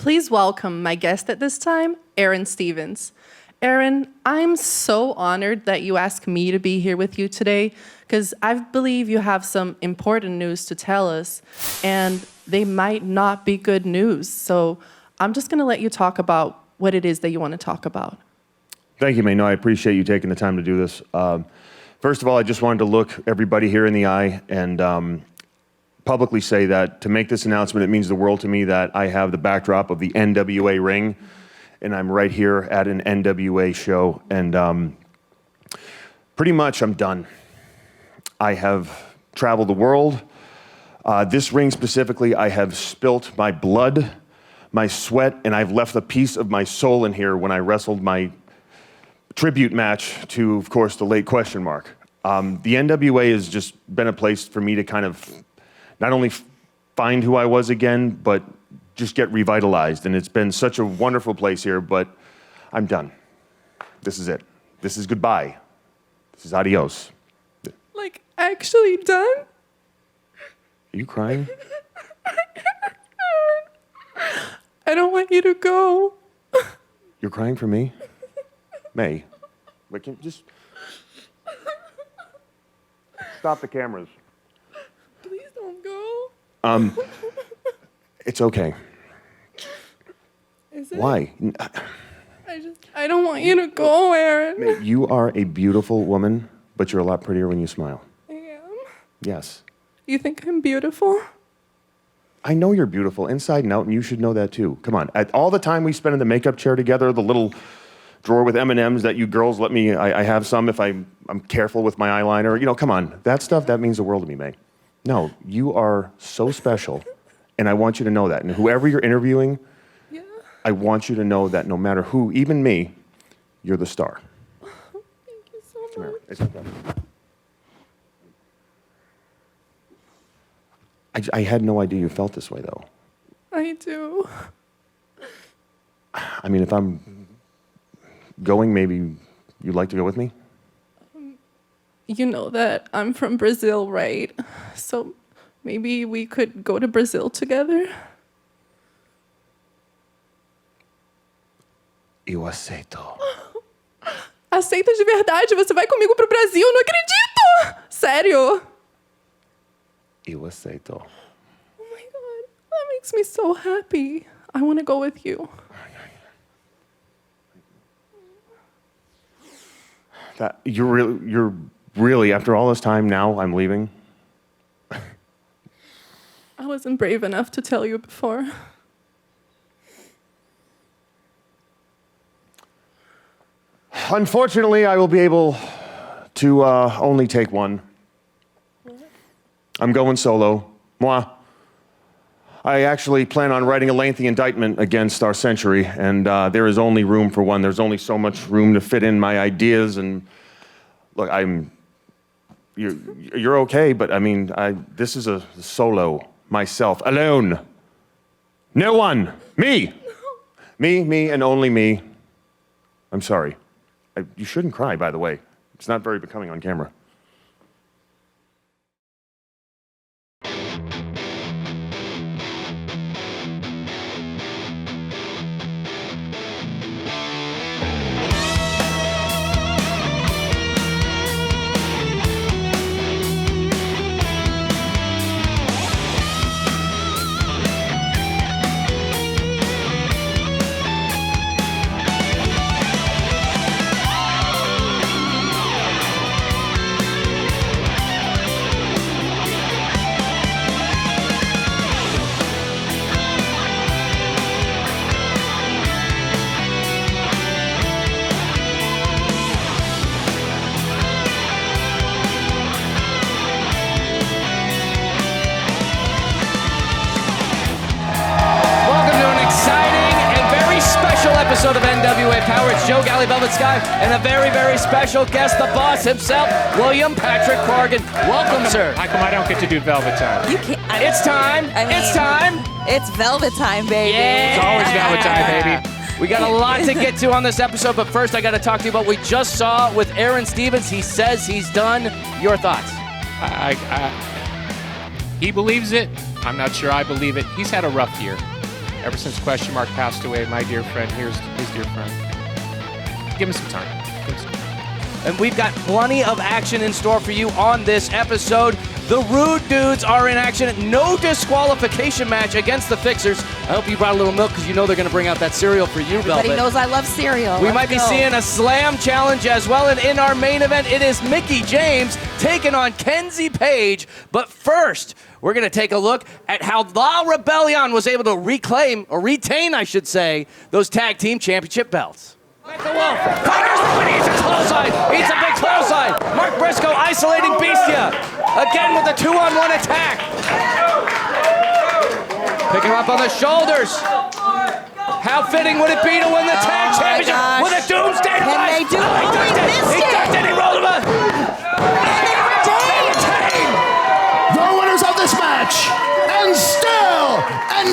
Please welcome my guest at this time, Aaron Stevens. Aaron, I'm so honored that you asked me to be here with you today because I believe you have some important news to tell us, and they might not be good news. So I'm just going to let you talk about what it is that you want to talk about. Thank you, May. No, I appreciate you taking the time to do this. First of all, I just wanted to look everybody here in the eye and publicly say that to make this announcement, it means the world to me that I have the backdrop of the NWA ring, and I'm right here at an NWA show, and pretty much I'm done. I have traveled the world. This ring specifically, I have spilt my blood, my sweat, and I've left a piece of my soul in here when I wrestled my tribute match to, of course, the late Question Mark. The NWA has just been a place for me to kind of not only find who I was again, but just get revitalized. And it's been such a wonderful place here, but I'm done. This is it. This is goodbye. This is adios. Like, actually done? Are you crying? I don't want you to go. You're crying for me? May, wait, can you just stop the cameras? Please don't go. It's okay. Is it? Why? I don't want you to go, Aaron. May, you are a beautiful woman, but you're a lot prettier when you smile. I am? Yes. You think I'm beautiful? I know you're beautiful inside and out, and you should know that too. Come on. All the time we spend in the makeup chair together, the little drawer with M&Ms that you girls let me, I have some if I'm careful with my eyeliner. You know, come on. That stuff, that means the world to me, May. No, you are so special, and I want you to know that. And whoever you're interviewing, Yeah. I want you to know that no matter who, even me, you're the star. Thank you so much. Come here. It's okay. I had no idea you felt this way, though. I do. I mean, if I'm going, maybe you'd like to go with me? You know that I'm from Brazil, right? So maybe we could go to Brazil together? Eu aceito. Aceita de verdade? Você vai comigo pro Brasil? Não acredito! Sério? Eu aceito. Oh my God, that makes me so happy. I want to go with you. That you're really after all this time now I'm leaving. I wasn't brave enough to tell you before. Unfortunately, I will be able to only take one. I'm going solo. Moi. I actually plan on writing a lengthy indictment against our century, and there is only room for one. There's only so much room to fit in my ideas, and look, you're okay, but I mean, this is a solo, myself, alone. No one. Me. Me, and only me. I'm sorry. You shouldn't cry, by the way. It's not very becoming on camera. Episode of NWA Powerrr. It's Joe Galley, Velvet Sky, and a very, very special guest, the boss himself, William Patrick Corrigan. Welcome, sir. How come I don't get to do Velvet Time? You can't. It's time. It's time. It's Velvet Time, baby. Yeah. It's always Velvet Time, baby. We got a lot to get to on this episode, but first I got to talk to you about what we just saw with Aaron Stevens. He says he's done. Your thoughts? He believes it. I'm not sure I believe it. He's had a rough year. Ever since Question Mark passed away, my dear friend, here's his dear friend. Give him some time. Give him some time. And we've got plenty of action in store for you on this episode. The Rude Dudes are in action. No disqualification match against the Fixers. I hope you brought a little milk because you know they're going to bring out that cereal for you, Velvet. Everybody knows I love cereal. We might be seeing a slam challenge as well. And in our main event, it is Mickie James taking on Kenzie Paige. But first, we're going to take a look at how La Rebellion was able to reclaim, or retain, I should say, those tag team championship belts. At the Wolf. Fires the win. Eats a clothesline. Eats a big clothesline. Mark Briscoe isolating Bestia. Again with a 2-on-1 attack. Picking him up on the shoulders. How fitting would it be to win the tag championship with a doomsday Can device? they do it? Oh, he missed He it. ducked it. He rolled him up. And they retain. The winners of this match, and still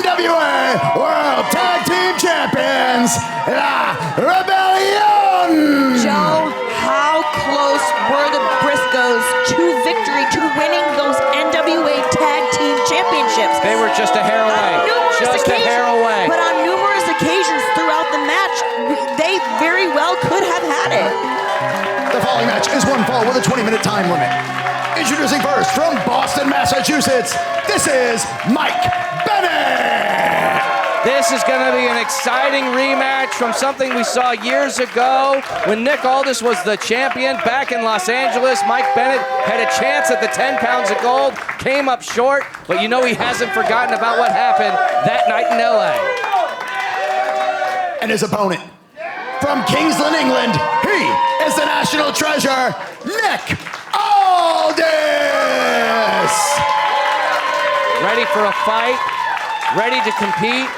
NWA World Tag Team Champions, La Rebellion! Joe, how close were the Briscoes to victory, to winning those NWA Tag Team Championships? They were just a hair away. On numerous Just a hair away. But on numerous occasions throughout the match, they very well could have had it. The following match is one fall with a 20-minute time limit. Introducing first from Boston, Massachusetts, this is Mike Bennett! This is going to be an exciting rematch from something we saw years ago when Nick Aldis was the champion back in Los Angeles. Mike Bennett had a chance at the 10 pounds of gold, came up short, but you know he hasn't forgotten about what happened that night in LA. And his opponent, from Kingsland, England, he is the national treasure, Nick Aldis! Ready for a fight, ready to compete.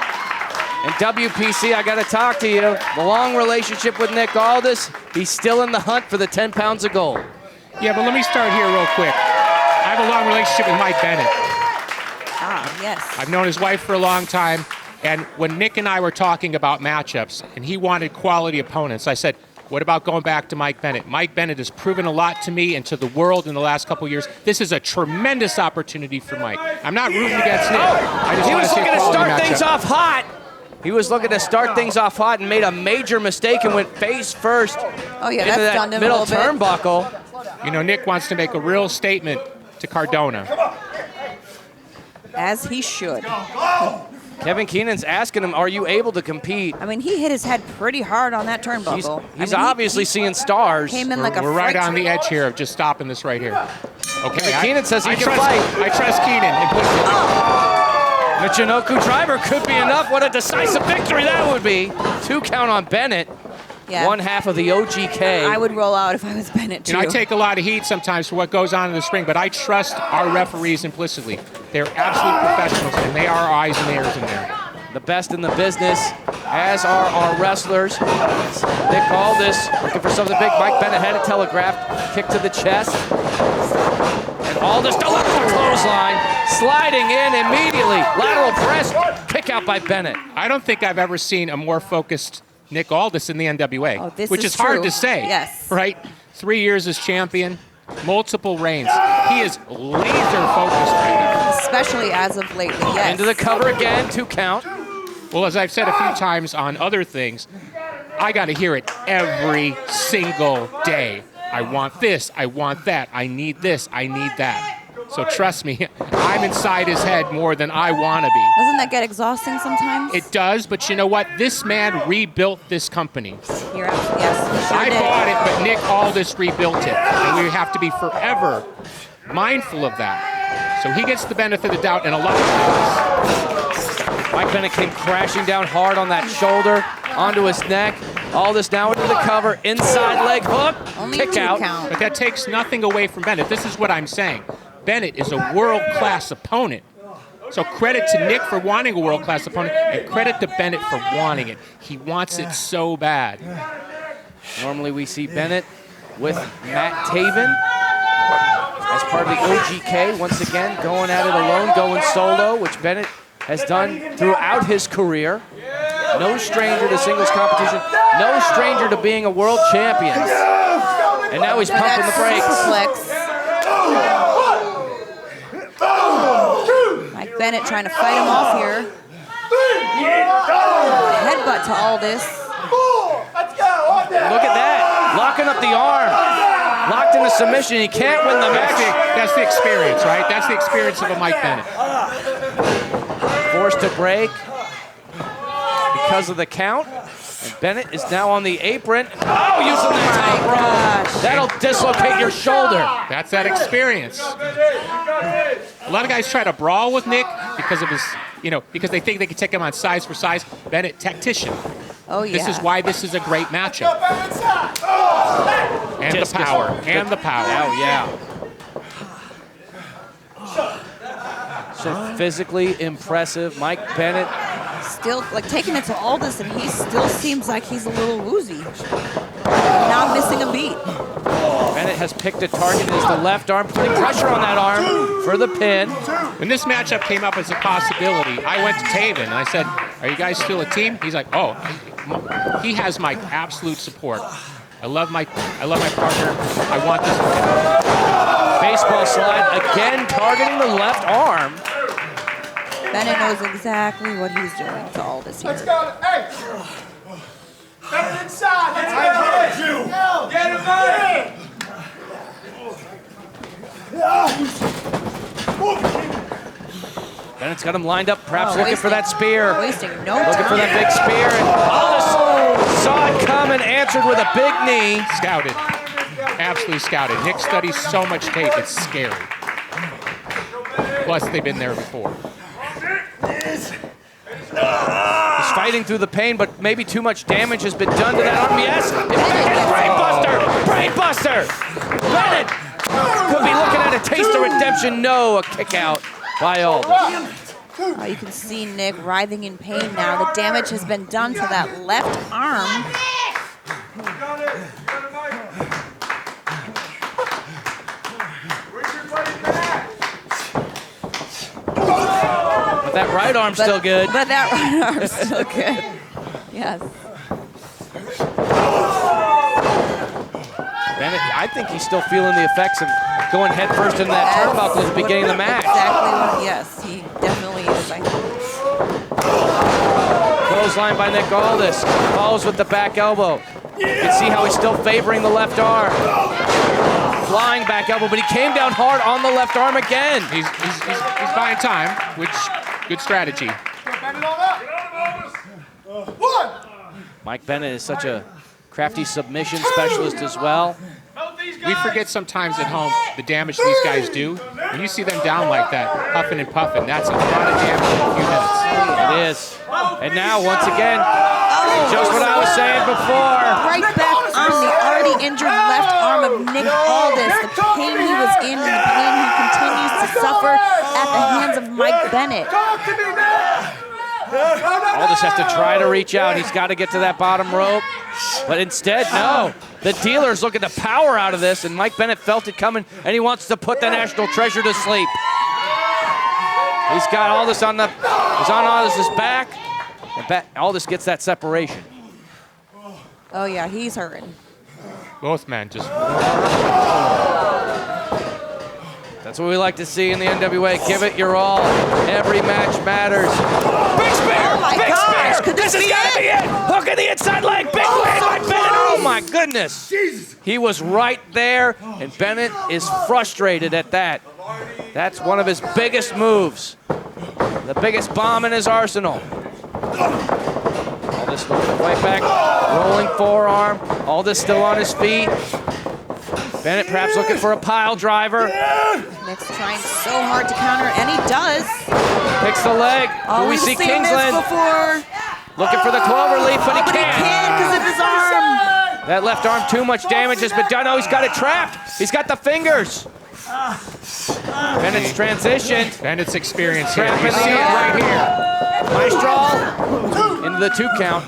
And WPC, I got to talk to you. The long relationship with Nick Aldis, he's still in the hunt for the 10 pounds of gold. Yeah, but let me start here real quick. I have a long relationship with Mike Bennett. Ah, yes. I've known his wife for a long time, and when Nick and I were talking about matchups, and he wanted quality opponents, I said, what about going back to Mike Bennett? Mike Bennett has proven a lot to me and to the world in the last couple of years. This is a tremendous opportunity for Mike. I'm not rooting against Nick. I just He want was to see a looking to quality start matchup. things off hot. He was looking to start things off hot and made a major mistake and went face first Oh, yeah, into that's that stunned him a middle little bit. turnbuckle. You know, Nick wants to make a real statement to Cardona. As he should. Kevin Keenan's asking him, are you able to compete? I mean, he hit his head pretty hard on that turnbuckle. He's I mean, obviously he seeing stars. came in like a We're right freight on the train. edge here of just stopping this right here. Okay, Keenan says he I can trust, fight. I trust Keenan. Michinoku driver could be enough. What a decisive victory that would be. 2 count on Bennett. Yeah. One half of the OGK. I would roll out if I was Bennett, too. You know, I take a lot of heat sometimes for what goes on in the ring, but I trust our referees implicitly. They're absolute professionals, and they are our eyes and ears in there. The best in the business, as are our wrestlers. Nick Aldis looking for something big. Mike Bennett had it telegraphed. Kick to the chest. And Aldis delivers the clothesline. Sliding in immediately. Lateral press. Kick out by Bennett. I don't think I've ever seen a more focused Nick Aldis in the NWA, Oh, this which is is hard true. to say. Yes. Right? 3 years as champion, multiple reigns. He is laser focused right now. Especially as of lately, yes. Into the cover again. 2 count. Well, as I've said a few times on other things, I got to hear it every single day. I want this, I want that, I need this, I need that. So trust me, I'm inside his head more than I want to be. Doesn't that get exhausting sometimes? It does, but you know what? This man rebuilt this company. You're absolutely, yes, he sure I did. bought it, but Nick Aldis rebuilt it. And we have to be forever mindful of that. So he gets the benefit of the doubt in a lot of things. Mike Bennett came crashing down hard on that shoulder, onto his neck. Aldis now into the cover, inside leg hook, Only kick 2 out. count. But that takes nothing away from Bennett. This is what I'm saying. Bennett is a world-class opponent. So credit to Nick for wanting a world-class opponent, and credit to Bennett for wanting it. He wants it so bad. Normally we see Bennett with Matt Taven as part of the OGK, once again going at it alone, going solo, which Bennett has done throughout his career. No stranger to singles competition, no stranger to being a world champion. And now he's pumping the brakes. Superplex. Mike Bennett trying to fight him off here. headbutt to Aldis. Look at that. Locking up the arm. Locked in the submission. He can't win the match. That's the experience, right? That's the experience of a Mike Bennett. Forced to break because of the count. And Bennett is now on the apron. Oh, using the top rope. That'll dislocate your shoulder. That's that experience. A lot of guys try to brawl with Nick because of his, because they think they can take him on size for size. Bennett, tactician. Oh, yeah. This is why this is a great matchup. And the power. And the power. Oh, yeah. So physically impressive. Mike Bennett. Still, taking it to Aldis, and he still seems like he's a little woozy. Not missing a beat. Bennett has picked a target as the left arm, putting pressure on that arm for the pin. When this matchup came up as a possibility, I went to Taven and I said, "Are you guys still a team?" He's like, "Oh, he has my absolute support. I love my partner. I want this to win." Baseball slide again, targeting the left arm. Bennett knows exactly what he's doing to Aldis here. Let's go. Hey! Get inside. Let's go. Get him Bennett's got him lined up, perhaps looking for that spear. Wasting no time. Looking for that big spear. And Aldis saw it come and answered with a big knee. Scouted. Absolutely scouted. Nick studies so much tape, it's scary. Plus, they've been there before. He's fighting through the pain, but maybe too much damage has been done to that arm. Yes! Brain buster! Bennett could be looking at a taste of redemption. No, a kick out by Aldis. You can see Nick writhing in pain now. The damage has been done to that left arm. But that right arm's still good. But that right arm's still good. Yes. Bennett, I think he's still feeling the effects of going head first into that turnbuckle at the beginning of the match. Exactly. Yes, he definitely is. I think. Clothesline by Nick Aldis. Follows with the back elbow. You can see how he's still favoring the left arm. Flying back elbow, but he came down hard on the left arm again. He's buying time, which good strategy. Mike Bennett is such a crafty submission specialist as well. We forget sometimes at home the damage these guys do. When you see them down like that, huffing and puffing, that's a lot of damage in a few minutes. It is. And now, once again, just what I was saying before. Right back on the already injured left arm of Nick Aldis. The pain he was in and the pain he continues to suffer at the hands of Mike Bennett. Aldis has to try to reach out. He's got to get to that bottom rope. But instead, no. The dealer's looking to power out of this, and Mike Bennett felt it coming, and he wants to put the National Treasure to sleep. He's got Aldis on Aldis' back. And Aldis gets that separation. Oh, yeah, he's hurting. Both men just... That's what we like to see in the NWA. Give it your all. Every match matters. Big spear! Oh my gosh! Could This has got to be it! Hook in the inside leg. Big win by Bennett. Oh my goodness. He was right there, and Bennett is frustrated at that. That's one of his biggest moves. The biggest bomb in his arsenal. Aldis looking to fight back. Rolling forearm. Aldis still on his feet. Bennett perhaps looking for a pile driver. Nick's trying so hard to counter, and he does. Picks the leg. Oh, we see seen Kingsland this before. looking for the clover leaf, but he But he can't. can't because of his arm. That left arm, too much damage has been done. Oh, he's got it trapped. He's got the fingers. Bennett's transition. Bennett's experience here. Trap You in the see it air. right here. Maestral into the 2 count.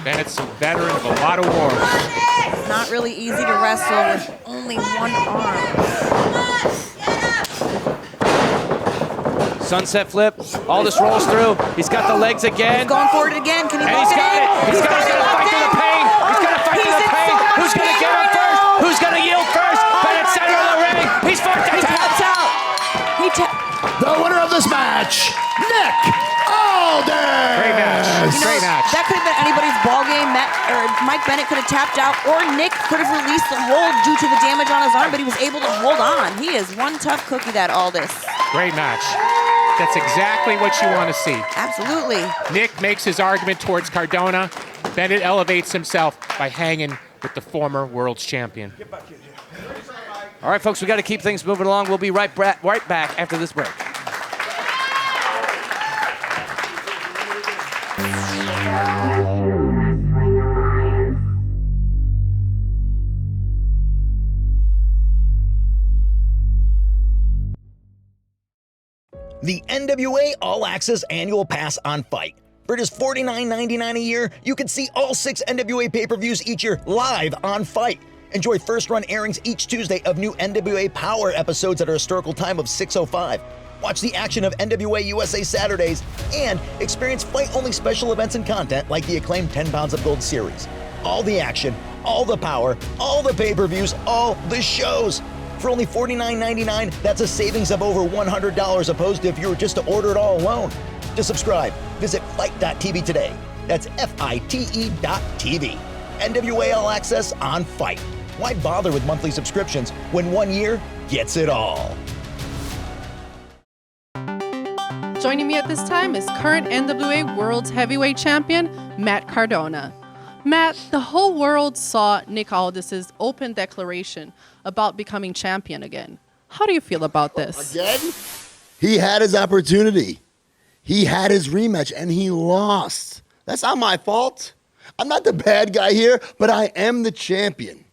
Bennett's a veteran of a lot of wars. It's not really easy to wrestle with only one arm. Sunset flip. Aldis rolls through. He's got the legs again. He's going for it again. Can he And lock he's got in? it. He's got to fight through the pain. He's got to fight through the pain. Who's going to get him first? Who's going to yield first? Bennett center of the ring. He's forced to He tap. taps out. The winner of this match, Nick Aldis. Great match. Great match. That could have been anybody's ball game. Mike Bennett could have tapped out, or Nick could have released the hold due to the damage on his arm, but he was able to hold on. He is one tough cookie, that Aldis. Great match. That's exactly what you want to see. Absolutely. Nick makes his argument towards Cardona. Bennett elevates himself by hanging with the former world's champion. All right, folks, we got to keep things moving along. We'll be right back after this break. The NWA All Access Annual Pass on FITE. For just $49.99 a year, you can see all 6 NWA pay-per-views each year live on FITE. Enjoy first-run airings each Tuesday of new NWA Powerrr episodes at a historical time of 6:05. Watch the action of NWA USA Saturdays and experience FITE-only special events and content like the acclaimed 10 Pounds of Gold series. All the action, all the power, all the pay-per-views, all the shows. For only $49.99, that's a savings of over $100 opposed to if you were just to order it all alone. To subscribe, visit FITE.tv today. That's FITE.tv. NWA All Access on FITE. Why bother with monthly subscriptions when 1 year gets it all? Joining me at this time is current NWA World Heavyweight Champion, Matt Cardona. Matt, the whole world saw Nick Aldis' open declaration about becoming champion again. How do you feel about this? Again? He had his opportunity. He had his rematch, and he lost. That's not my fault. I'm not the bad guy here, but I am the champion.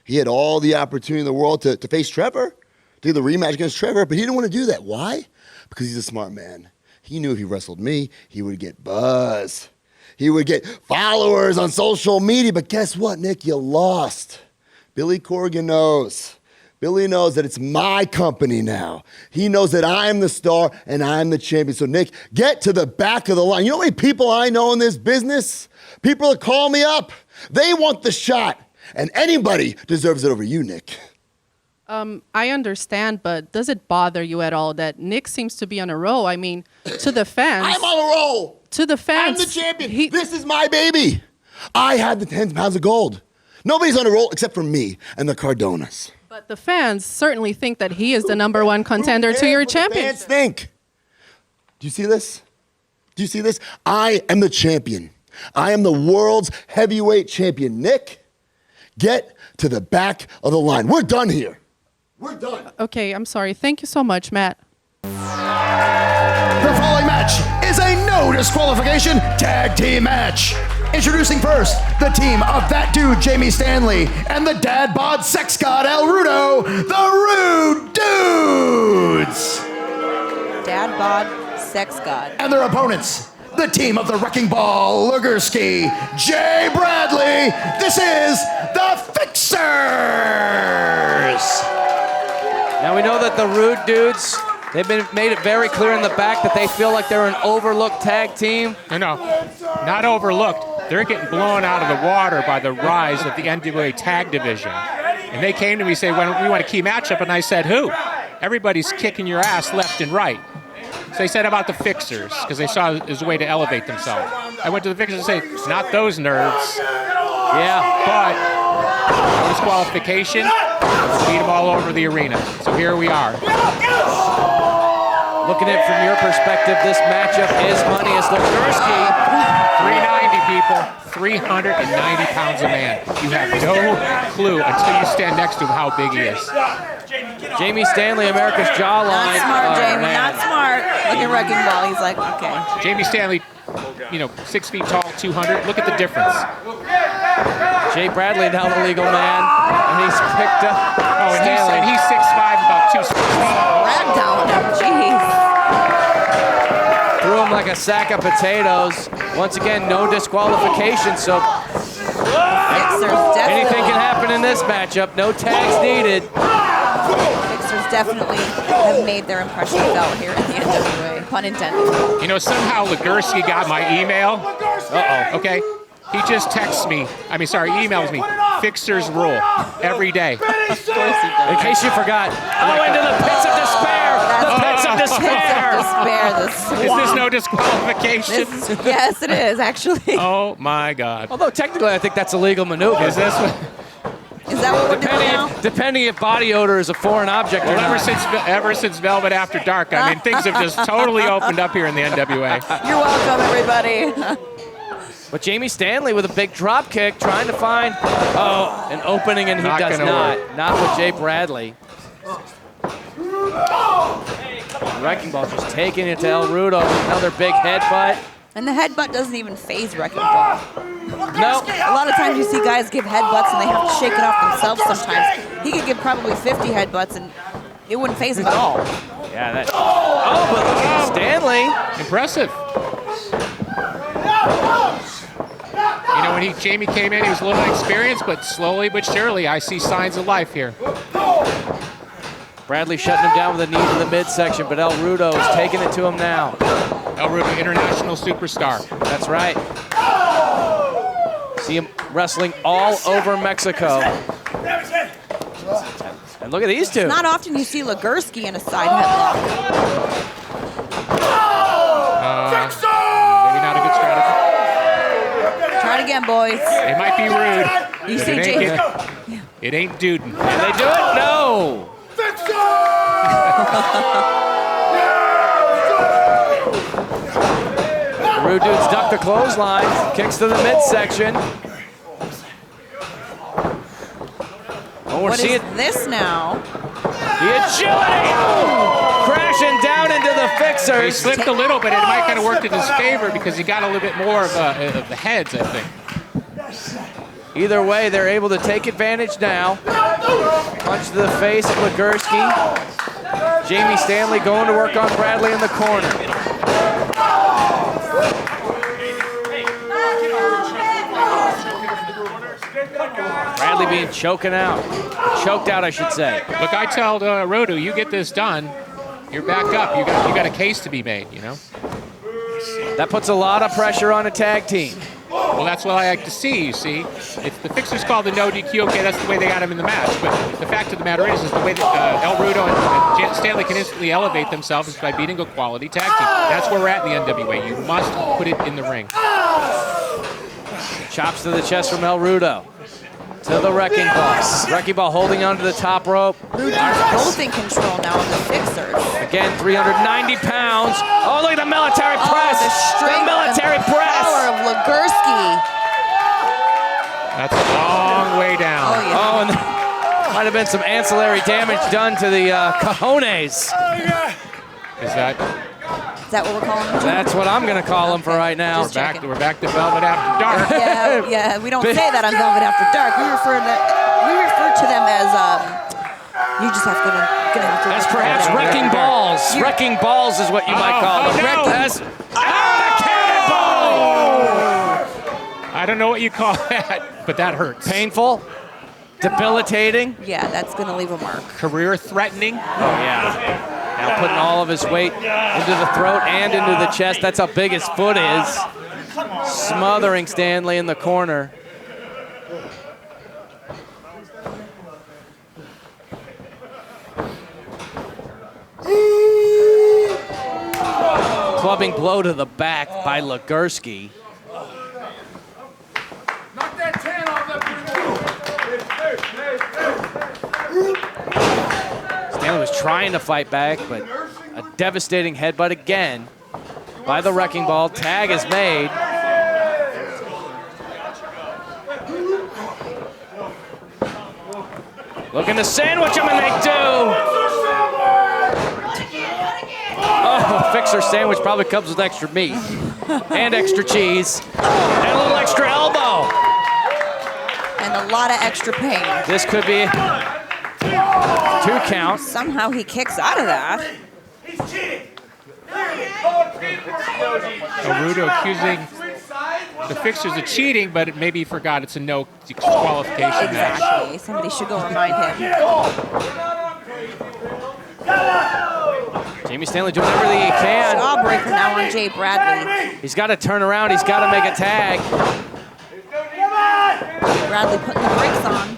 He had all the opportunity in the world to face Trevor, to do the rematch against Trevor, but he didn't want to do that. Why? Because he's a smart man. He knew if he wrestled me, he would get buzz. He would get followers on social media, but guess what, Nick? You lost. Billy Corgan knows. Billy knows that it's my company now. He knows that I'm the star and I'm the champion. So, Nick, get to the back of the line. You know how many people I know in this business? People that call me up. They want the shot, and anybody deserves it over you, Nick. I understand, but does it bother you at all that Nick seems to be on a roll? I mean, to the fans. I'm on a roll. To the fans. I'm the champion. This is my baby. I had the 10 pounds of gold. Nobody's on a roll except for me and the Cardonas. But the fans certainly think that he is the #1 contender to your championship. Fans think. Do you see this? Do you see this? I am the champion. I am the world's heavyweight champion. Nick, get to the back of the line. We're done here. We're done. Okay, I'm sorry. Thank you so much, Matt. The following match is a no disqualification tag team match. Introducing first, the team of that dude, Jamie Stanley, and the dad bod sex god, El Rudo, the Rude Dudes. Dad bod, sex god. And their opponents, the team of the Wrecking Ball, Legursky, Jay Bradley. This is the Fixers. Now we know that the Rude Dudes, they've made it very clear in the back that they feel like they're an overlooked tag team. No, not overlooked. They're getting blown out of the water by the rise of the NWA Tag Division. And they came to me and said, we want a key matchup, and I said, who? Everybody's kicking your ass left and right. So they said about the Fixers, because they saw it as a way to elevate themselves. I went to the Fixers and said, not those nerds. Yeah, but disqualification, beat them all over the arena. So here we are. Looking at it from your perspective, this matchup is money as Legursky. 390 people, 390 pounds a man. You have no clue until you stand next to him how big he is. Jamie Stanley, America's jawline. Not smart, Jamie. Not smart. Look at Wrecking Ball. He's like, okay. Jamie Stanley, 6 feet tall, 200. Look at the difference. Jay Bradley, now the legal man, and he's picked up. Oh, and he's 6'5", about 260. Ragdoll him. Jeez. Threw him like a sack of potatoes. Once again, no disqualification, so anything can happen in this matchup. No tags needed. Fixers definitely have made their impression felt here in the NWA, pun intended. Somehow Legursky got my email. Uh-oh. Okay. He just texts me, emails me, Fixers rule every day. In case you forgot, into the pits of despair. The pits Pits of despair. Despair, the Is this swamp. no disqualification? Yes, it is, actually. Oh, my God. Although technically, I think that's a legal maneuver. Is this what? Is that what we're doing now? Depending if body odor is a foreign object or Well, not. ever since Velvet After Dark, I mean, things have just totally opened up here in the NWA. You're welcome, everybody. But Jamie Stanley with a big drop kick, trying to find an opening, and he Not does gonna not. work. Not with Jay Bradley. Wrecking Ball just taking it to El Rudo. Another big headbutt. And the headbutt doesn't even phase Wrecking Ball. No. A lot of times you see guys give headbutts and they have to shake it off themselves sometimes. He could give probably 50 headbutts and it wouldn't phase him at all. Yeah, that. Oh, but look at Stanley. Impressive. You know, when Jamie came in, he was a little inexperienced, but slowly but surely, I see signs of life here. Bradley shutting him down with a knee to the midsection, but El Rudo is taking it to him now. El Rudo, international superstar. That's right. See him wrestling all over Mexico. And look at these two. Not often you see Legursky in a side headlock. Maybe not a good strategy. Try it again, boys. It might be rude. You but see it ain't Duden. Can they do it? No. Rude dudes duck the clothesline, kicks to the midsection. Oh, we're What is seeing this now? the agility! Crashing down into the He fixers. slipped a little, but it might kind of worked in his favor because he got a little bit more of the heads, I think. Either way, they're able to take advantage now. Punch to the face of Legursky. Jamie Stanley going to work on Bradley in the corner. Bradley being choked out, I should say. Look, I tell Rudo, you get this done, you're back up. You got a case to be made, you know? That puts a lot of pressure on a tag team. Well, that's what I like to see, you see. If the fixer's called the no DQ, okay, that's the way they got him in the match. But the fact of the matter is the way that El Rudo and Stanley can instantly elevate themselves is by beating a quality tag team. That's where we're at in the NWA. You must put it in the ring. Chops to the chest from El Rudo. To the Wrecking Ball. Wrecking Ball holding onto the top rope. Rudo's both in control now of the fixers. Again, 390 pounds. Oh, look at the military press. The strength military and press. power of Legursky. That's a long way down. Oh, yeah. Oh, and there might have been some ancillary damage done to the cojones. Is that? Is that what we're calling him? That's what I'm going to call him for right now. Just checking. We're back to Velvet After Dark. Yeah, we don't say that on Velvet After Dark. We refer to them as you just have to gonna have to. That's perhaps Wrecking Balls. Wrecking Balls is what you might call them. no. That's a cannonball! I don't know what you call that, but that hurts. Painful, debilitating. Yeah, that's gonna leave a mark. Career threatening. Oh, yeah. Now putting all of his weight into the throat and into the chest. That's how big his foot is. Smothering Stanley in the corner. Clubbing blow to the back by Legursky. Knock that 10 off that. Stanley was trying to fight back, but a devastating headbutt again by the Wrecking Ball. Tag is made. Looking to sandwich him, and they do. Oh, fixer sandwich probably comes with extra meat and extra cheese and a little extra elbow. And a lot of extra pain. This could be 2 count. Somehow he kicks out of that. He's cheating. Rudo accusing the fixers of cheating, but maybe he forgot it's a no disqualification match. Exactly. Somebody should go remind him. Jamie Stanley doing everything he can. Jawbreaker now on Jay Bradley. He's got to turn around. He's got to make a tag. Bradley putting the brakes on.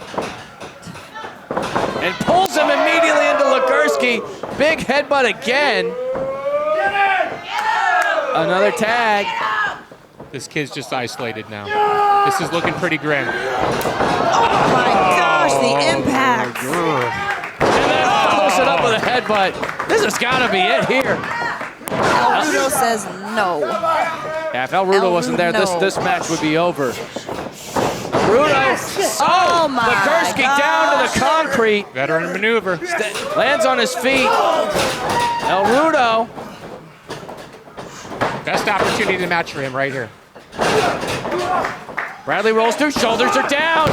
And pulls him immediately into Legursky. Big headbutt again. Another tag. This kid's just isolated now. This is looking pretty grim. Oh my gosh, the impact. And then close it up with a headbutt. This has got to be it here. El Rudo says no. Yeah, if El Rudo wasn't there, no. this match would be over. Rudo. Oh my Legursky gosh. down to the concrete. Veteran maneuver. Lands on his feet. El Rudo. Best opportunity to match for him right here. Bradley rolls through. Shoulders are down.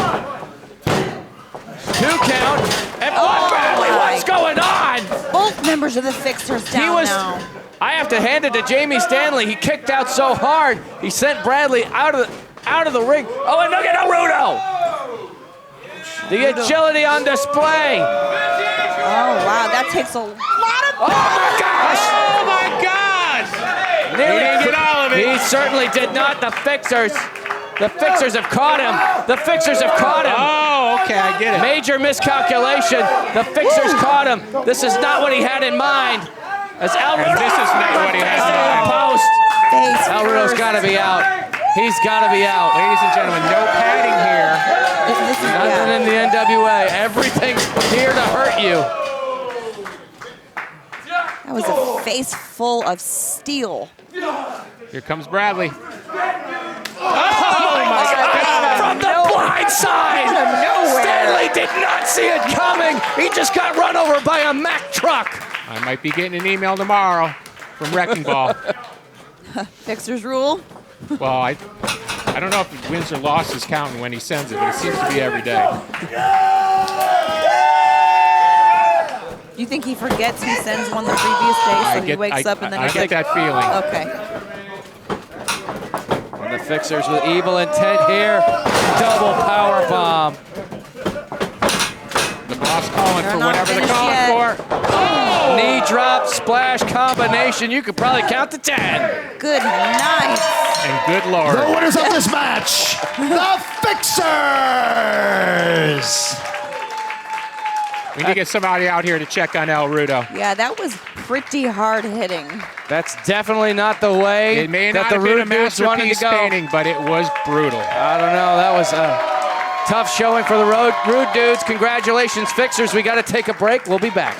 2 count. And Bradley, what's going on? Both members of the Fixers down now. I have to hand it to Jamie Stanley. He kicked out so hard, he sent Bradley out of the ring. Oh, and look at Rudo. The agility on display. Oh, wow, that takes a lot of... Oh, my gosh. Oh, my gosh! He didn't get all of it. He certainly did not. The Fixers have caught him. The Fixers have caught him. Oh, okay, I get it. Major miscalculation. The Fixers caught him. This is not what he had in mind. As El Rudo, this is not what he had in mind. Post. Face El Rudo's got to be out. He's got to be out. Ladies and gentlemen, no padding here. Nothing in the NWA. Everything's here to hurt you. That was a face full of steel. Here comes Bradley. Oh my God! From the blind side! Stanley did not see it coming. He just got run over by a Mack truck. I might be getting an email tomorrow from Wrecking Ball. Fixers rule. Well, I don't know if wins or losses counting when he sends it, but it seems to be every day. Do you think he forgets he sends one the previous day, so he wakes up and then I get that feeling. Okay. And the Fixers with evil intent here. Double power bomb. The boss calling They're for not whatever they're finished calling yet. for. Oh! Knee drop, splash combination. You could probably count to 10. Good night. And good Lord. The winners of this match, the Fixers! We need to get somebody out here to check on El Rudo. Yeah, that was pretty hard hitting. That's definitely not the way It may that not the have been a Rude dudes wanted to masterpiece go. painting, but it was brutal. I don't know. That was a tough showing for the Rude dudes. Congratulations, Fixers. We got to take a break. We'll be back.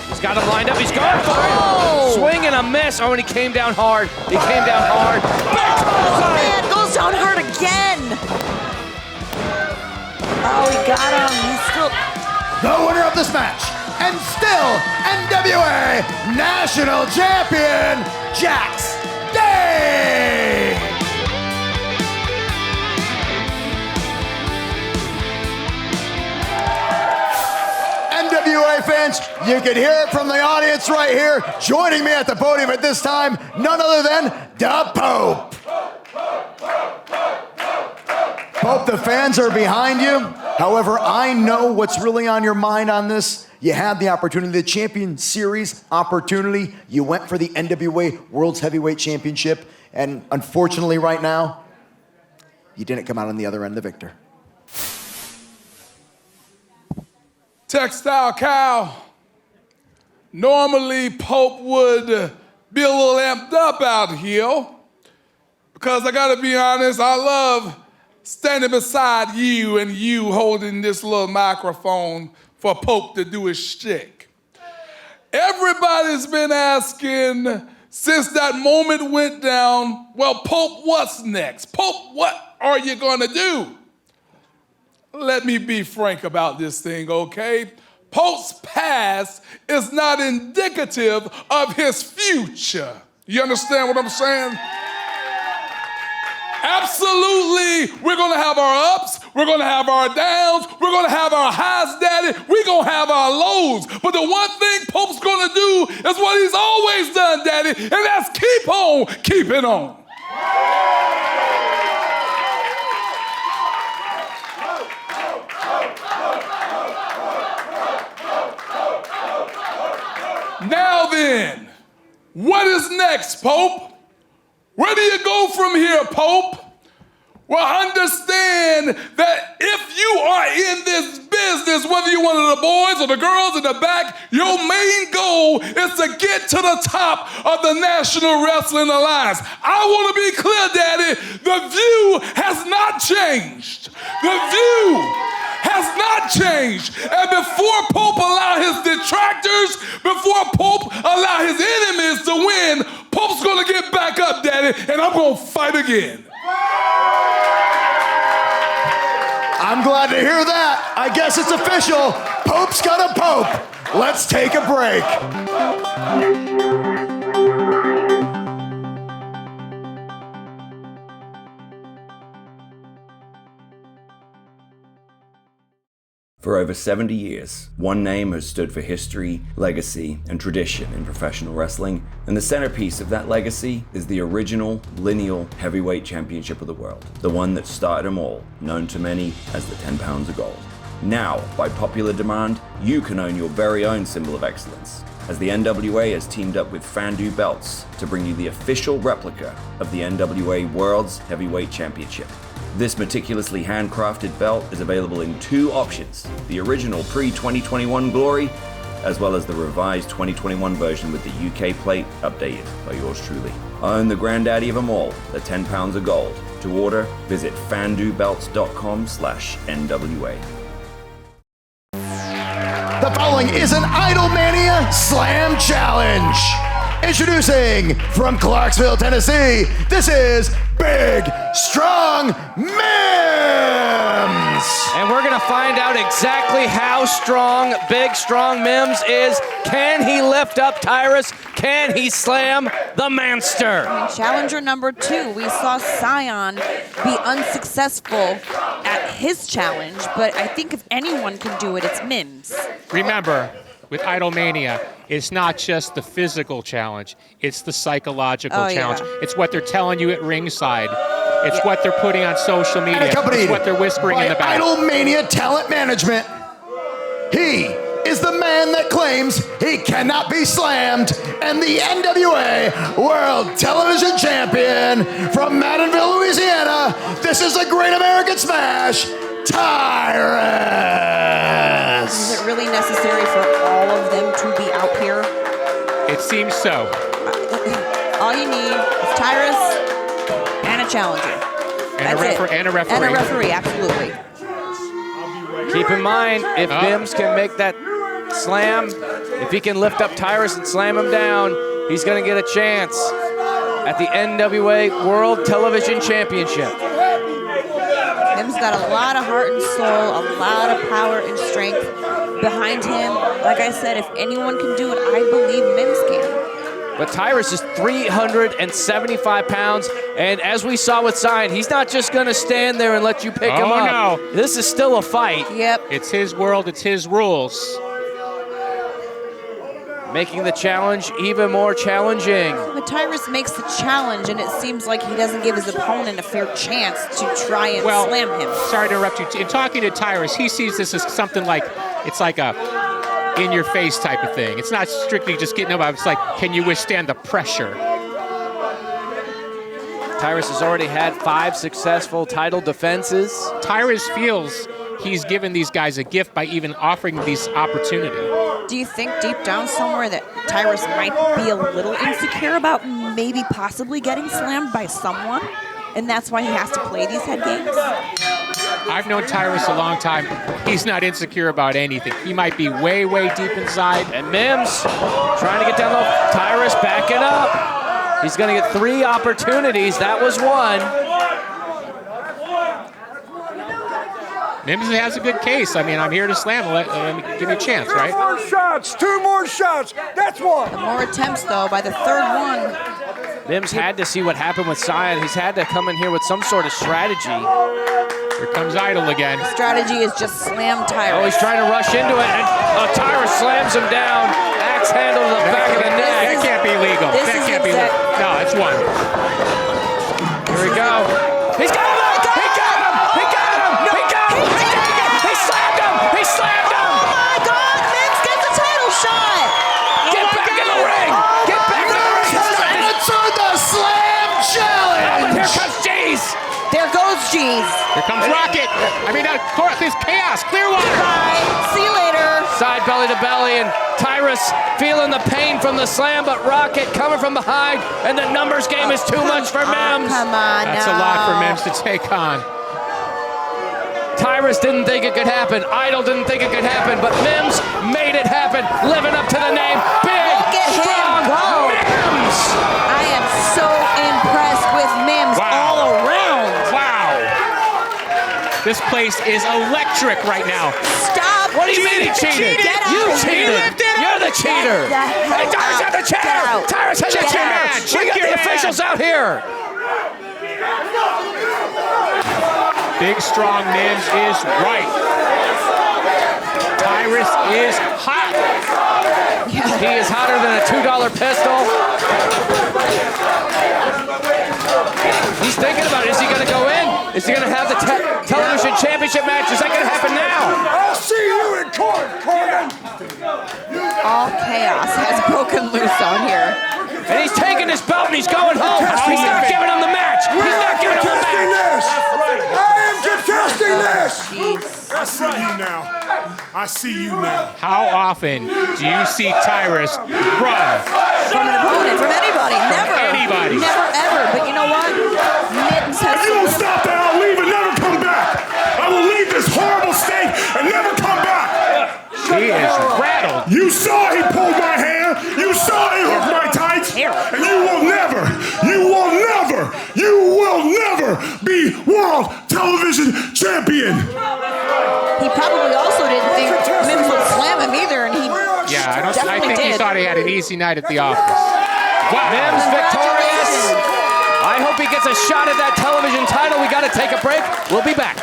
He's got him lined up. He's going for it. Swing and a miss. Oh, and he came down hard. He came down hard. Man, goes down hard again. Oh, he got him. He's still... The winner of this match, and still NWA National Champion, Jax Day! NWA fans, you can hear it from the audience right here. Joining me at the podium at this time, none other than the Pope. Pope, the fans are behind you. However, I know what's really on your mind on this. You had the opportunity, the Champion Series opportunity. You went for the NWA World's Heavyweight Championship, and unfortunately right now, you didn't come out on the other end the victor. Textile Cow. Normally, Pope would be a little amped up out here because I gotta be honest, I love standing beside you and you holding this little microphone for Pope to do his shtick. Everybody's been asking since that moment went down, well, Pope, what's next? Pope, what are you gonna do? Let me be frank about this thing, okay? Pope's past is not indicative of his future. You understand what I'm saying? Absolutely, we're gonna have our ups, we're gonna have our downs, we're gonna have our highs, Daddy, we're gonna have our lows. But the one thing Pope's gonna do is what he's always done, Daddy, and that's keep on keeping on. Now then, what is next, Pope? Where do you go from here, Pope? Well, understand that if you are in this business, whether you're one of the boys or the girls in the back, your main goal is to get to the top of the National Wrestling Alliance. I want to be clear, Daddy, the view has not changed. The view has not changed. And before Pope allow his detractors, before Pope allow his enemies to win, Pope's gonna get back up, Daddy, and I'm gonna fight again. I'm glad to hear that. I guess it's official. Pope's got a Pope. Let's take a break. For over 70 years, one name has stood for history, legacy, and tradition in professional wrestling, and the centerpiece of that legacy is the original lineal heavyweight championship of the world, the one that started them all, known to many as the 10 pounds of gold. Now, by popular demand, you can own your very own symbol of excellence, as the NWA has teamed up with FanDu Belts to bring you the official replica of the NWA World's Heavyweight Championship. This meticulously handcrafted belt is available in two options, the original pre-2021 Glory, as well as the revised 2021 version with the UK plate updated by yours truly. Own the granddaddy of them all, the 10 pounds of gold. To order, visit fandubelts.com/NWA. The following is an Idolmania Slam Challenge. Introducing from Clarksville, Tennessee, this is Big Strong Mims! And we're gonna find out exactly how strong Big Strong Mims is. Can he lift up Tyrus? Can he slam the Manster? I mean, challenger number 2, we saw Scion be unsuccessful at his challenge, but I think if anyone can do it, it's Mims. Remember, with Idolmania, it's not just the physical challenge, it's the psychological challenge. Yeah. It's what they're telling you at ringside. It's what they're putting on social media. It's what they're whispering in the back. Idolmania Talent Management. He is the man that claims he cannot be slammed, and the NWA World Television Champion from Maddenville, Louisiana. This is the Great American Smash, Tyrus. Is it really necessary for all of them to be out here? It seems so. All you need is Tyrus and a challenger. And a referee. And a referee, absolutely. Keep in mind, if Mims can make that slam, if he can lift up Tyrus and slam him down, he's going to get a chance at the NWA World Television Championship. Mims got a lot of heart and soul, a lot of power and strength behind him. Like I said, if anyone can do it, I believe Mims can. But Tyrus is 375 pounds, and as we saw with Zion, he's not just going to stand there and let you pick him up. No. This is still a fight. Yep. It's his world, it's his rules. Making the challenge even more challenging. But Tyrus makes the challenge, and it seems like he doesn't give his opponent a fair chance to try and slam him. Sorry to interrupt you. In talking to Tyrus, he sees this as something like, it's like a in-your-face type of thing. It's not strictly just getting up. It's like, can you withstand the pressure? Tyrus has already had 5 successful title defenses. Tyrus feels he's given these guys a gift by even offering these opportunity. Do you think deep down somewhere that Tyrus might be a little insecure about maybe possibly getting slammed by someone? And that's why he has to play these head games? I've known Tyrus a long time. He's not insecure about anything. He might be way, way deep inside. And Mims trying to get down low. Tyrus backing up. He's going to get 3 opportunities. That was one. Mims has a good case. I mean, I'm here to slam. Let me give you a chance, right? Two more shots. That's one. More attempts, though, by the third one. Mims had to see what happened with Zion. He's had to come in here with some sort of strategy. Here comes Idol again. Strategy is just slam Tyrus. Oh, he's trying to rush into it, and Tyrus slams him down. Axe handle to the back of the neck. That can't be legal. This That is can't be legal. No, it's one. Here we go. He's got him! He got him! He got him! He got him! He got him! He slammed him! He slammed him! Oh my God! Mims gets a title shot! Get back in the ring! Get back in the ring! Entered the Slam Challenge! Oh, and here comes Jeez! There goes Jeez. Here comes Rocket. I mean, there's chaos. Clearwater. Bye. See you later. Side belly to belly, and Tyrus feeling the pain from the slam, but Rocket coming from behind, and the numbers game is too much for Mims. Come on That's now. a lot for Mims to take on. Tyrus didn't think it could happen. Idol didn't think it could happen, but Mims made it happen, living up to the name. Big, Look at strong him go. Mims. I am so impressed with Mims all around. Wow. This place is electric right now. Stop. What do you mean he cheated? Get out. You cheated. You're the cheater. Get Hey, Tyrus has the Get chair. out. Tyrus has the Get chair. out. We Check got your the man. officials out here. Big, strong Mims is right. Tyrus is hot. He is hotter than a $2 pistol. He's thinking about it. Is he going to go in? Is he going to have the television championship match? Is that going to happen now? I'll see you in court, Corbin. All chaos has broken loose out here. And he's taking his belt and he's going home. He's not giving him the match. He's not giving him the Contesting match. this. I am contesting this. Jeez. I see you now. I see you now. How often do you see Tyrus run? From an opponent, from anybody. Never. anybody. Never, ever. But you know what? Mims has If you don't stop that, I'll leave and never come back. I will leave this horrible state and never come back. He is rattled. You saw he pulled my hair. You saw he hooked my tights. And you will never be world television champion. He probably also didn't think Mims would slam him either, and he Yeah, I definitely think he did. thought he had an easy night at the office. Wow. Mims victorious. I hope he gets a shot at that television title. We got to take a break. We'll be back.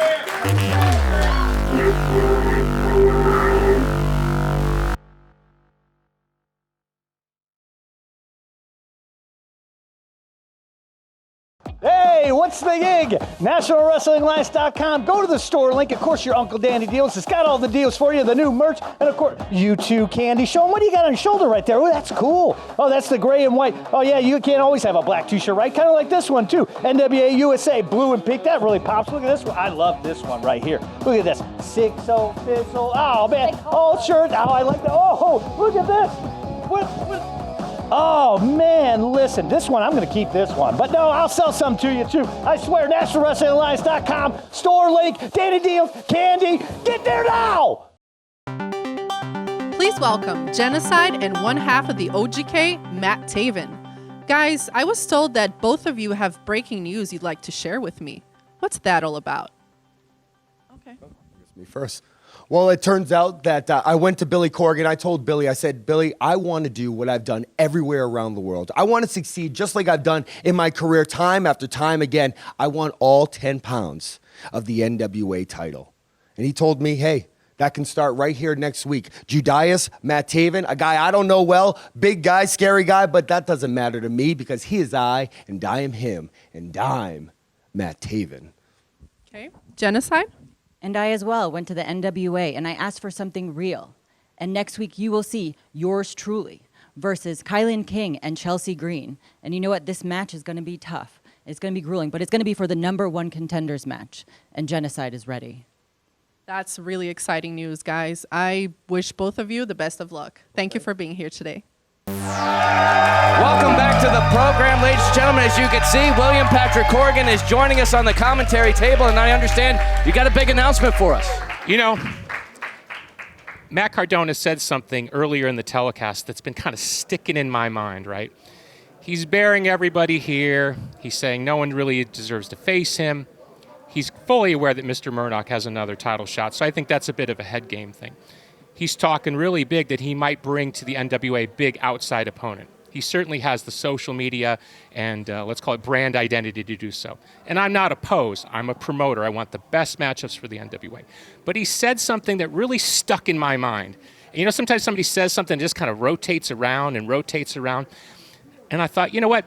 Hey, what's the gig? NationalWrestlingAlliance.com. Go to the store link. Of course, your Uncle Danny Deals. It's got all the deals for you, the new merch, and of course, you too, Candy. Show them what do you got on your shoulder right there. Oh, that's cool. Oh, that's the gray and white. Oh, yeah, you can't always have a black t-shirt, right? Kind of like this one, too. NWA USA, blue and pink. That really pops. Look at this one. I love this one right here. Look at this. 6-0, 5-0. Oh, man. All shirt. Oh, I like that. Oh, look at this. What? Oh, man, listen, this one, I'm going to keep this one. But no, I'll sell some to you, too. I swear, NationalWrestlingAlliance.com, store link, Danny Deals, Candy, get there now! Please welcome Genocide and one half of the OGK, Matt Taven. Guys, I was told that both of you have breaking news you'd like to share with me. What's that all about? Okay. Me first. Well, it turns out that I went to Billy Corgan. I told Billy, I said, Billy, I want to do what I've done everywhere around the world. I want to succeed just like I've done in my career time after time again. I want all 10 pounds of the NWA title. And he told me, hey, that can start right here next week. Judias, Matt Taven, a guy I don't know well, big guy, scary guy, but that doesn't matter to me because he is I, and I am him, and I'm Matt Taven. Okay. Genocide? And I as well went to the NWA and I asked for something real. And next week you will see yours truly versus Kylan King and Chelsea Green. And you know what? This match is going to be tough. It's going to be grueling, but it's going to be for the #1 contenders match. And Genocide is ready. That's really exciting news, guys. I wish both of you the best of luck. Thank you for being here today. Welcome back to the program, ladies and gentlemen. As you can see, William Patrick Corgan is joining us on the commentary table, and I understand you got a big announcement for us. You know, Matt Cardona said something earlier in the telecast that's been kind of sticking in my mind, right? He's bearing everybody here. He's saying no one really deserves to face him. He's fully aware that Mr. Murdoch has another title shot, so I think that's a bit of a head game thing. He's talking really big that he might bring to the NWA big outside opponent. He certainly has the social media and let's call it brand identity to do so. And I'm not opposed. I'm a promoter. I want the best matchups for the NWA. But he said something that really stuck in my mind. You know, sometimes somebody says something and just kind of rotates around and rotates around. And I thought, you know what?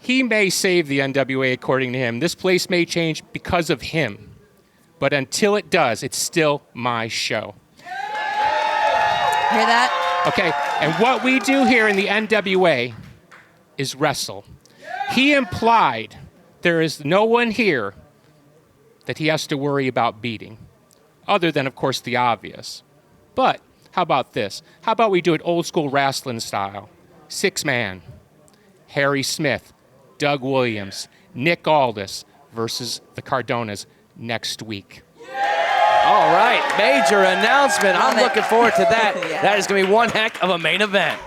He may save the NWA according to him. This place may change because of him. But until it does, it's still my show. Hear that? Okay, and what we do here in the NWA is wrestle. He implied there is no one here that he has to worry about beating, other than, of course, the obvious. But how about this? How about we do it old school wrestling style? 6-man, Harry Smith, Doug Williams, Nick Aldis versus the Cardonas next week. All right, major announcement. I'm looking forward to that. Yeah. That is going to be one heck of a main event.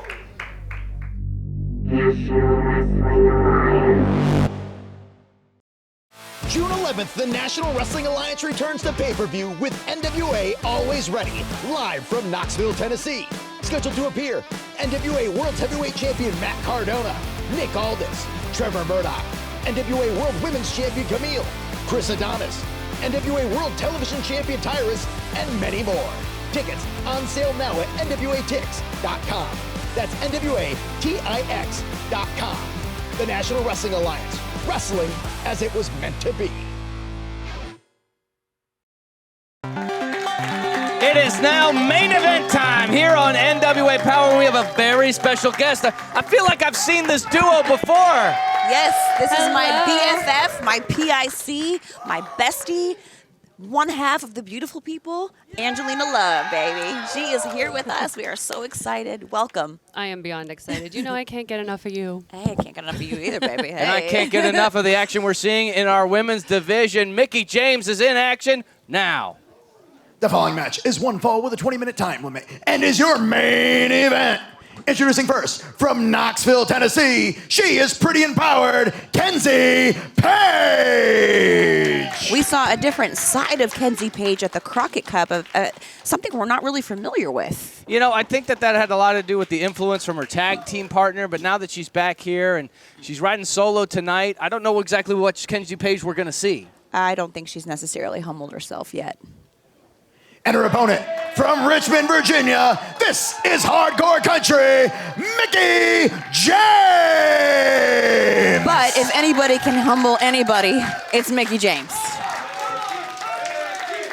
June 11th, the National Wrestling Alliance returns to pay-per-view with NWA Always Ready, live from Knoxville, Tennessee. Scheduled to appear, NWA World Heavyweight Champion Matt Cardona, Nick Aldis, Trevor Murdoch, NWA World Women's Champion Camille, Chris Adonis, NWA World Television Champion Tyrus, and many more. Tickets on sale now at NWATix.com. That's NWATix.com. The National Wrestling Alliance. Wrestling as it was meant to be. It is now main event time here on NWA Powerrr. We have a very special guest. I feel like I've seen this duo before. Yes, this is my BFF, my PIC, my bestie, one half of the beautiful people, Angelina Love, baby. She is here with us. We are so excited. Welcome. I am beyond excited. You know I can't get enough of you. Hey, I can't get enough of you either, baby. Hey. And I can't get enough of the action we're seeing in our women's division. Mickie James is in action now. The following match is one fall with a 20-minute time limit and is your main event. Introducing first, from Knoxville, Tennessee, she is pretty empowered, Kenzie Paige. We saw a different side of Kenzie Paige at the Crockett Cup, of something we're not really familiar with. You know, I think that had a lot to do with the influence from her tag team partner, but now that she's back here and she's riding solo tonight, I don't know exactly what Kenzie Paige we're going to see. I don't think she's necessarily humbled herself yet. And her opponent from Richmond, Virginia, this is Hardcore Country, Mickie James. But if anybody can humble anybody, it's Mickie James.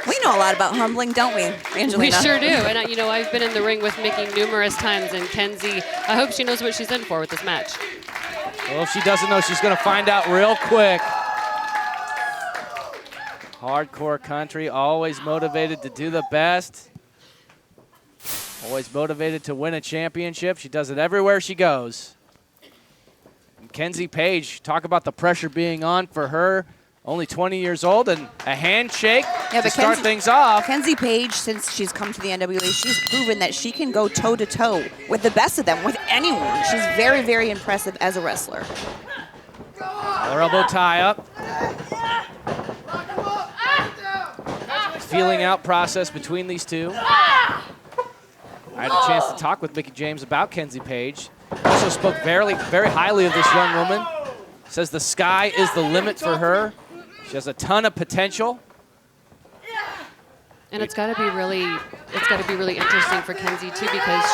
We know a lot about humbling, don't we, Angelina? We sure do. And, I've been in the ring with Mickie numerous times, and Kenzie, I hope she knows what she's in for with this match. Well, if she doesn't know, she's going to find out real quick. Hardcore Country, always motivated to do the best. Always motivated to win a championship. She does it everywhere she goes. And Kenzie Paige, talk about the pressure being on for her. Only 20 years old and a handshake to start things off. Kenzie Paige, since she's come to the NWA, she's proven that she can go toe-to-toe with the best of them, with anyone. She's very, very impressive as a wrestler. Her elbow tie up. Feeling out process between these two. I had a chance to talk with Mickie James about Kenzie Paige. Also spoke very, very highly of this young woman. Says the sky is the limit for her. She has a ton of potential. And it's got to be really interesting for Kenzie too, because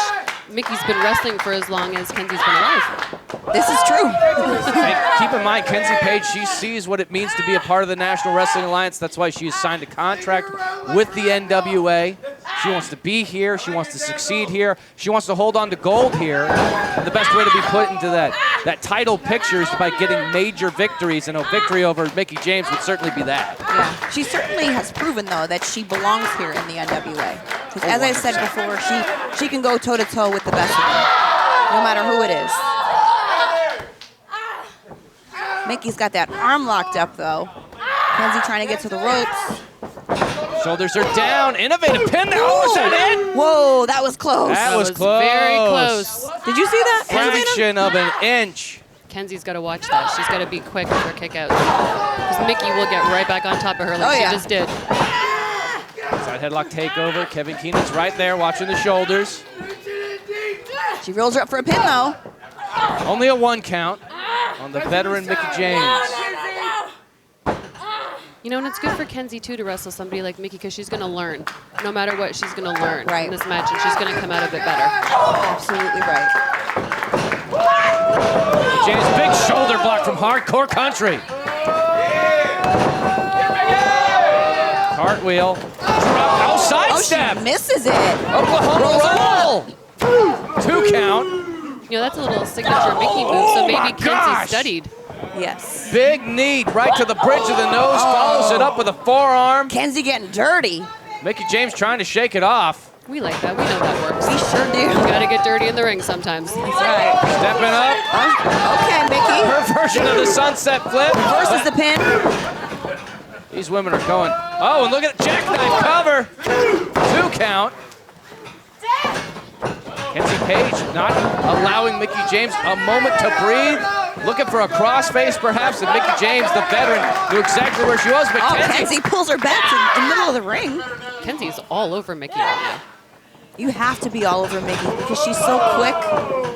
Mickie's been wrestling for as long as Kenzie's been alive. This is true. And keep in mind, Kenzie Paige, she sees what it means to be a part of the National Wrestling Alliance. That's why she has signed a contract with the NWA. She wants to be here. She wants to succeed here. She wants to hold on to gold here. And the best way to be put into that title picture is by getting major victories. And a victory over Mickie James would certainly be that. Yeah. She certainly has proven, though, that she belongs here in the NWA. Because as I said before, she can go toe-to-toe with the best of them, no matter who it is. Mickie's got that arm locked up, though. Kenzie trying to get to the ropes. Shoulders are down. Innovative pin there. Oh, is that it? Whoa, that was close. That was close. Very close. Did you see that? Fraction of an inch. Kenzie's got to watch that. She's got to be quick with her kickouts. Because Mickie will get right back on top of her like she just did. Side headlock takeover. Kevin Keenan's right there watching the shoulders. She rolls her up for a pin, though. Only a 1 count on the veteran Mickie James. You know, and it's good for Kenzie, too, to wrestle somebody like Mickie because she's going to learn. No matter what, she's going to learn in this match, and she's going to come out of it better. Absolutely right. James, big shoulder block from Hardcore Country. Cartwheel. Drop, sidestep. She misses it. Oklahoma roll. 2 count. You know, that's a little signature Mickie move, so maybe Kenzie studied. Yes. Big knee right to the bridge of the nose. Follows it up with a forearm. Kenzie getting dirty. Mickie James trying to shake it off. We like that. We know that works. We sure do. You got to get dirty in the ring sometimes. That's right. Stepping up. Okay, Mickie. Her version of the sunset flip. Versus the pin. These women are going. Oh, and look at the jackknife cover. 2 count. Kenzie Paige not allowing Mickie James a moment to breathe. Looking for a crossface, perhaps, and Mickie James, the veteran, knew exactly where she was. But Kenzie pulls her back to the middle of the ring. Kenzie's all over Mickie right now. You have to be all over Mickie because she's so quick.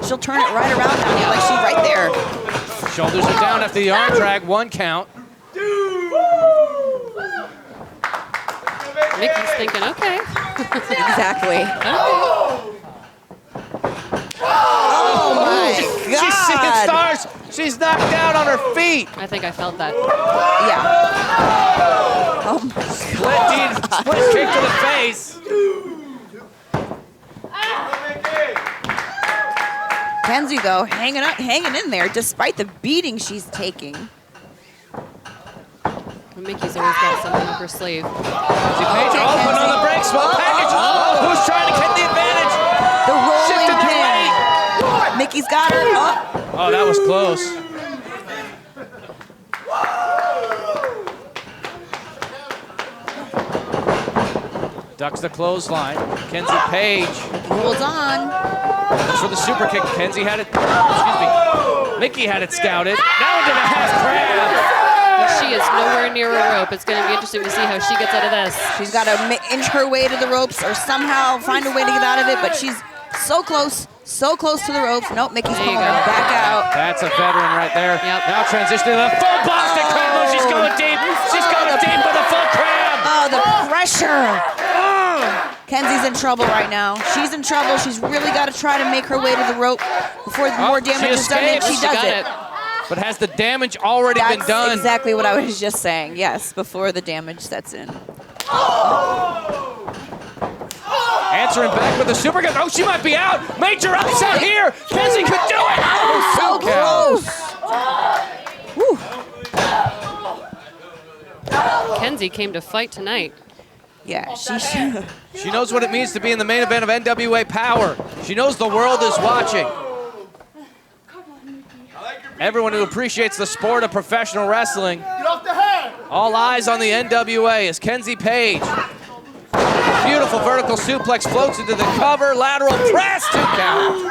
She'll turn it right around on you like she's right there. Shoulders are down after the arm drag. 1 count. Mickey's thinking, okay. Exactly. Okay. Oh my God. She's seeing stars. She's knocked down on her feet. I think I felt that. Yeah. Oh my God. Split kick to the face. Kenzie, though, hanging in there despite the beating she's taking. Mickey's always got something up her sleeve. Kenzie Paige open on the break. Small package. Oh, who's trying to get the advantage? The rolling Shifting pin. the weight. Mickey's got her. Oh, that was close. Ducks the clothesline. Kenzie Paige holds on. looks for the super kick. Kenzie had it. Excuse me. Mickie had it scouted. Now into the half crab. But she is nowhere near a rope. It's going to be interesting to see how she gets out of this. She's got to inch her way to the ropes or somehow find a way to get out of it, but she's so close to the ropes. Nope, Mickey's pulling her back out. That's a veteran right there. Yep. Now transitioning to the full Boston Crab. She's going deep. She's going deep with a full crab. Oh, the pressure. Kenzie's in trouble right now. She's in trouble. She's really got to try to make her way to the rope before more damage is done, and she does it. But has the damage already been done? That's exactly what I was just saying. Yes, before the damage sets in. Answering back with a super kick. Oh, she might be out. Major upset here. Kenzie could do it. Oh, so close. Kenzie came to fight tonight. Yeah, she should. She knows what it means to be in the main event of NWA Powerrr. She knows the world is watching. Everyone who appreciates the sport of professional wrestling. All eyes on the NWA as Kenzie Paige. Beautiful vertical suplex floats into the cover. Lateral press, 2 count.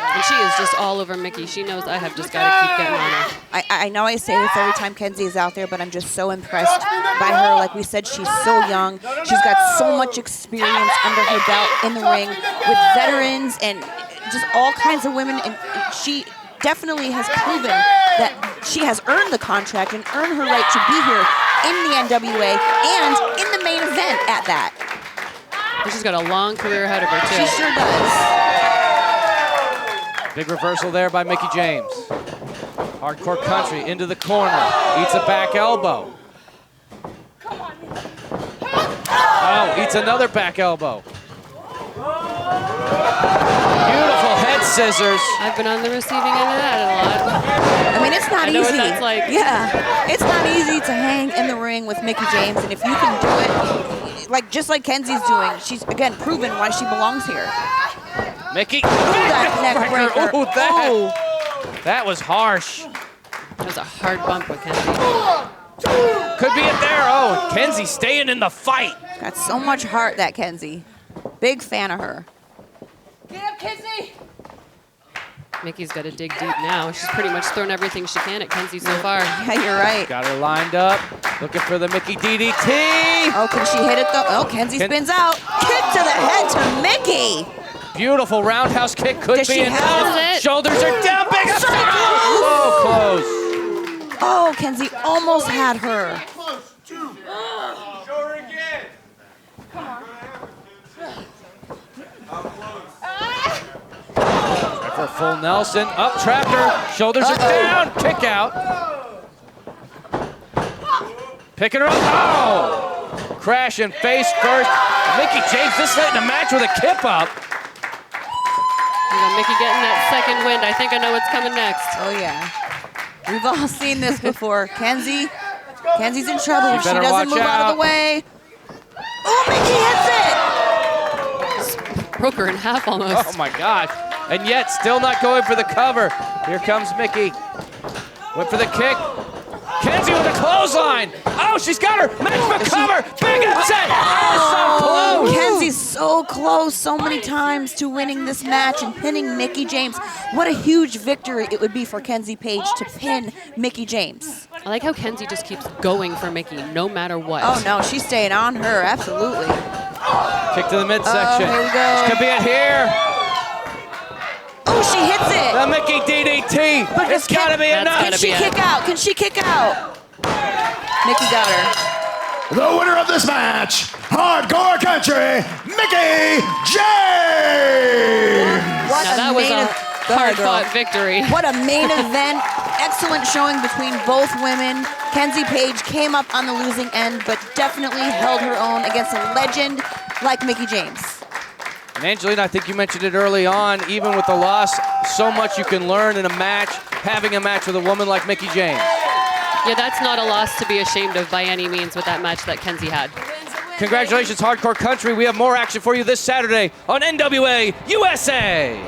And she is just all over Mickie. She knows I have just got to keep getting on her. I know I say this every time Kenzie is out there, but I'm just so impressed by her. Like we said, she's so young. She's got so much experience under her belt in the ring with veterans and just all kinds of women. And she definitely has proven that she has earned the contract and earned her right to be here in the NWA and in the main event at that. And she's got a long career ahead of her, too. She sure does. Big reversal there by Mickie James. Hardcore Country into the corner. Eats a back elbow. Oh, eats another back elbow. Beautiful head scissors. I've been on the receiving end of that a lot. I mean, it's not I know easy. what that's like. Yeah, it's not easy to hang in the ring with Mickie James, and if you can do it, just like Kenzie's doing, she's again proven why she belongs here. Mickie. That neck breaker. Ooh, that was harsh. That was a hard bump with Kenzie. Could be it there. Oh, and Kenzie staying in the fight. Got so much heart, that Kenzie. Big fan of her. Get up, Kenzie! Mickie's got to dig deep now. She's pretty much thrown everything she can at Kenzie so far. Yeah, you're right. Got her lined up. Looking for the Mickie DDT. Oh, can she hit it though? Oh, Kenzie spins out. Kick to the head to Mickie. Beautiful roundhouse kick. Could Does be she enough. have it? Shoulders are down. Big up. So Oh, close. Oh, Kenzie almost had her. Try for a full Nelson. Up, trapped her. Shoulders are down. Kick out. Picking her up. Oh! Crashing face first. Mickie James this late in the match with a kip up. We got Mickie getting that second wind. I think I know what's coming next. Oh, yeah. We've all seen this before. Kenzie's in trouble if she doesn't move out of the way. Oh, Mickie hits it! Broke her in half almost. Oh my God. And yet still not going for the cover. Here comes Mickie. Went for the kick. Kenzie with a clothesline. Oh, she's got her. Match for cover. Big upset. Oh, so close. Kenzie's so close so many times to winning this match and pinning Mickie James. What a huge victory it would be for Kenzie Paige to pin Mickie James. I like how Kenzie just keeps going for Mickie no matter what. Oh, no, she's staying on her. Absolutely. Kick to the midsection. Here we go. This could be it here. Oh, she hits it. The Mickie DDT. It's got to be enough. Can she kick out? Can she kick out? Mickie got her. The winner of this match, Hardcore Country, Mickie James! What now that was a hard-fought victory. What a main event. Excellent showing between both women. Kenzie Paige came up on the losing end, but definitely held her own against a legend like Mickie James. And Angelina, I think you mentioned it early on, even with the loss, so much you can learn in a match, having a match with a woman like Mickie James. Yeah, that's not a loss to be ashamed of by any means with that match that Kenzie had. Congratulations, Hardcore Country. We have more action for you this Saturday on NWA USA.